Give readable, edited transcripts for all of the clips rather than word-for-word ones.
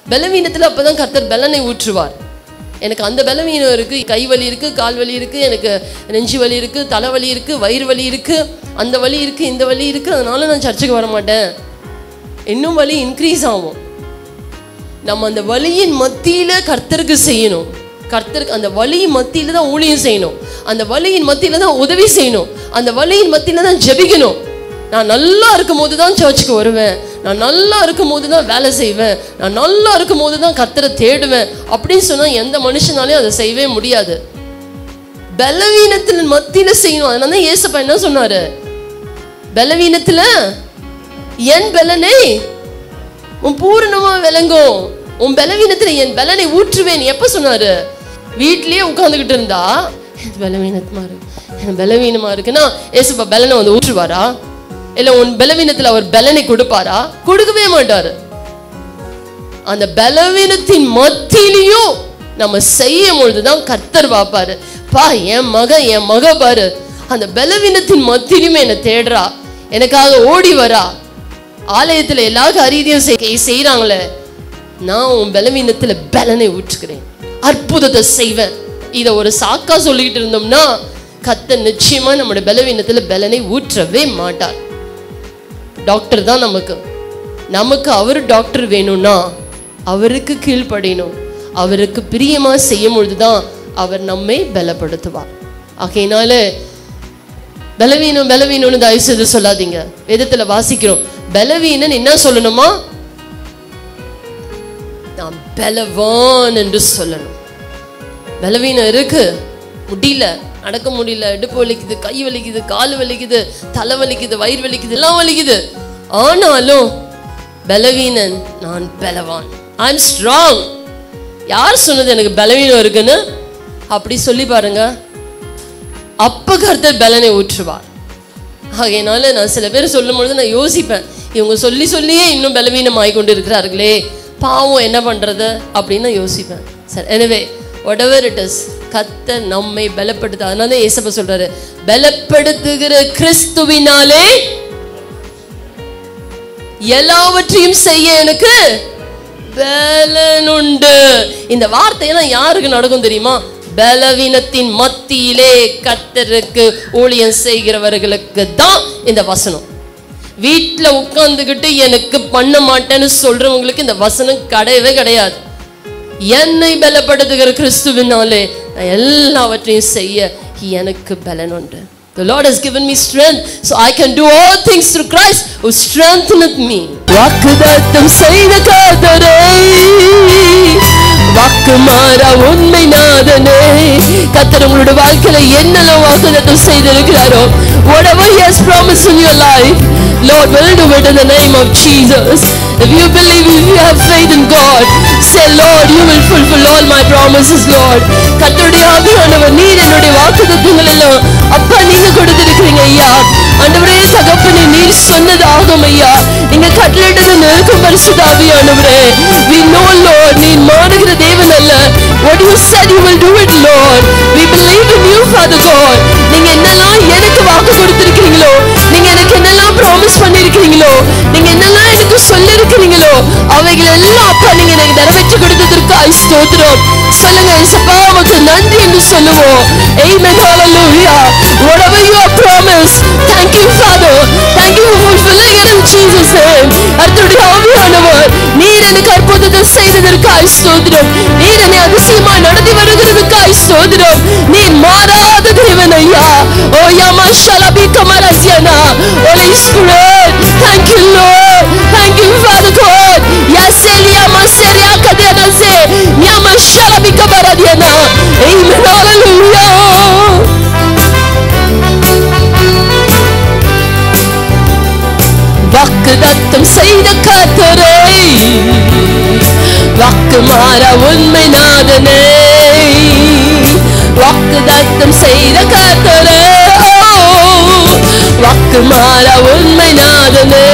பலவீனத்துல அப்பதான் கர்த்தர் பலனை ஊற்றுவார். எனக்கு அந்த பலவீனம் இருக்கு, கை வலி இருக்கு, கால் வலி இருக்கு, எனக்கு நெஞ்சு வலி இருக்கு, தலைவலி இருக்கு, வயிறு வலி இருக்கு, அந்த வலி இருக்கு, இந்த வலி இருக்கு, அதனால நான் சர்ச்சுக்கு வர மாட்டேன். இன்னும் வலி இன்க்ரீஸ் ஆகும். நம்ம அந்த வலியின் மத்தியில கர்த்தருக்கு செய்யணும். கர்த்தருக்கு அந்த வலியின் மத்தியில தான் ஊழியம் செய்யணும். அந்த வலியின் மத்தியில தான் உதவி செய்யணும். அந்த வலியின் மத்தியில தான் ஜெபிக்கணும். நான் நல்லா இருக்கும் போது தான் சர்ச்சுக்கு வருவேன், நான் நல்லா இருக்கும் போது தான் வேலை செய்வேன், நான் நல்லா இருக்கும் போது தான் கர்த்தரை தேடுவேன் அப்படின்னு சொன்னா எந்த மனுஷனாலையும் அதை செய்யவே முடியாது. பலவீனத்தின் மத்தியில செய்யணும். அதனால தான் இயேசப்பா என்ன சொன்னாரு, பலவீனத்துல என் பலனை உன் பூரணமா விளங்கும், உன் பலவீனத்துல என் பலனை ஊற்றுவேன். எப்ப சொன்னாரு? வீட்லயே உட்கார்ந்துகிட்டு இருந்தா பலவீனமா இருக்கு, எனக்கு பலவீனமா இருக்குன்னா இயேசப்பா பலனை வந்து ஊற்றுவாரா? இல்ல உன் பலவீனத்துல அவர் பலனை கொடுப்பாரா? கொடுக்கவே மாட்டாரு. அந்த பலவீனத்தின் மத்தியிலையும் நம்ம செய்யும் பொழுதுதான் கர்த்தர் பார்ப்பாரு. பா என் மக பாரு, அந்த பலவீனத்தின் மத்தியிலுமே என்னை தேடுறா, எனக்காக ஓடி வரா, ஆலயத்துல எல்லா காரியத்தையும் செய்யறாங்களே, நான் உன் பலவீனத்துல பலனை ஊற்றுக்கிறேன், அற்புதத்தை செய்வேன். இத ஒரு சாக்கா சொல்லிக்கிட்டு இருந்தோம்னா கர்த்தர் நிச்சயமா நம்முடைய பலவீனத்துல பலனை ஊற்றவே மாட்டார். டாக்டர் தான் நமக்கு அவர் டாக்டர் வேணும்னா அவருக்கு கீழ்ப்படியணும், அவருக்கு பிரியமா செய்யும் பொழுதுதான் அவர் நம்மை பலப்படுத்துவார். ஆகையினால பலவீனம்னு தயவு செய்து சொல்லாதீங்க. வேதத்துல வாசிக்கிறோம், பலவீனன் என்ன சொல்லணுமா? நான் பலவான் என்று சொல்லணும். பலவீனம் இருக்கு, முடியல, நடக்க முடியல, இடுப்பு வலிக்குது, கை வலிக்குது, கால் வலிக்குது, தலை வலிக்குது, வயிறு வலிக்குது, எல்லாம் வலிக்குது. ஆனாலும் பலவீனன் நான் பலவான், ஐ எம் ஸ்ட்ராங். யார் சொன்னது எனக்கு பலவீனம் இருக்குன்னு? அப்படி சொல்லி பாருங்க, அப்ப கர்த்தர் பலனை ஊற்றுவார். ஆகையினால நான் சில பேர் சொல்லும் பொழுது நான் யோசிப்பேன், இவங்க சொல்லி சொல்லியே இன்னும் பலவீனம் ஆகிக்கொண்டு இருக்கிறார்களே, பாவம் என்ன பண்றது அப்படின்னு யோசிப்பேன். சரி, எனவே whatever it is, கர்த்தர் நம்மை பலப்படுத்த. அதனால இயேசப்பா சொல்றாரு, பலப்படுத்துகிற கிறிஸ்துவினாலே எல்லாவற்றையும் செய்ய எனக்கு பலன் உண்டு. இந்த வார்த்தையெல்லாம் யாருக்கு நடக்கும் தெரியுமா? பலவீனத்தின் மத்தியிலே கர்த்தருக்கு ஊழியம் செய்கிறவர்களுக்கு தான் இந்த வசனம். வீட்டுல உட்கார்ந்துகிட்டு எனக்கு பண்ண மாட்டேன்னு சொல்றவங்களுக்கு இந்த வசனம் கிடையவே கிடையாது. என்னை பலப்படுத்துகிற கிறிஸ்துவினாலே நான் எல்லாவற்றையும் செய்ய எனக்கு பலன் உண்டு. The Lord has given me strength so I can do all things through Christ who strengtheneth me. வாக்குத்தத்தம் செய்த கர்த்தரே, வாக்கு மாறா உண்மை நாதனே, கர்த்தர் உங்களுடைய வாழ்க்கையில என்னெல்லாம் வாக்குத்தத்தம் செய்திருக்கிறாரோ, whatever he has promised in your life, Lord will do it in the name of Jesus. If you believe, if you have faith in God, say Lord, you will fulfill all my promises, Lord. கர்த்தருடைய ஆவியானவர், நீர் என்னுடைய வாக்குத்தத்தங்கள் எல்லாம் அப்பா நீங்க கொடுத்திருக்கிறீங்க ஐயா. ஆண்டவரே தகப்பனே, நீர் சொன்னது ஆகும் ஐயா. நீங்க கட்டளையிட்டது நிற்கும் பரிசுத்த ஆவியானவரே. We know Lord, நீர் மாறுகிற தேவன் அல்ல. What you said you will do it, Lord. We believe in you, Father God. நீங்க என்னெல்லாம் எனக்கு வாக்கு கொடுத்திருக்கிறீங்களோ, நீங்க எனக்கு என்னெல்லாம் ப்ராமிஸ் பண்ணிருக்கிறீங்களோ, நீங்க என்னெல்லாம் எனக்கு சொல்லிருக்கிறீங்களோ, அவைகள் எல்லாம் அப்பா நீங்க எனக்கு நிறைவேற்றி கொடுத்ததற்காக ஸ்தோத்திரம். சொல்லுங்க இயேசுப்பா, உமக்கு நன்றி என்று சொல்லுவோம். Amen, hallelujah. Whatever you have promised, thank you Father, thank you for fulfilling it in Jesus name. கர்த்தருடைய ஆவியானவர், நீர் எனக்கு அற்புதத்தை செய்ததற்காக ஸ்தோத்திரம். நீர் என்னை அதிசயமா நடத்தி வருகிறதுக்காக ஸ்தோத்திரம். நீர் மாறாத தேவன் ஐயா. ஓ யாமா ஷலபி கமரசியனா, Holy Spirit, thank you Lord, thank you Father God. Yaselia maseria kadena se, yama shalabi kabaradiana. Amen, hallelujah. வாக்குத்தத்தம் செய்த கர்த்தரே, வாக்கு மாறா உண்மை நாதனே, வாக்குத்தத்தம் செய்த கர்த்தரே, வாக்கு மாறா உண்மை நாதனே,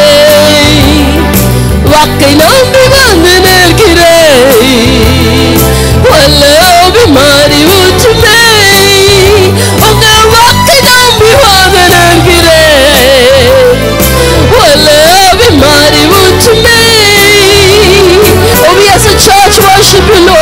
வாக்கை நம்பி வந்து நிற்கிறேன், வல்லவி மாறி ஊற்றுமே, உங்க வாக்கை நம்பி வந்து நிற்கிறேன், வல்லவி மாறி ஊற்றுமே. Oh, we as a worship you, Lord.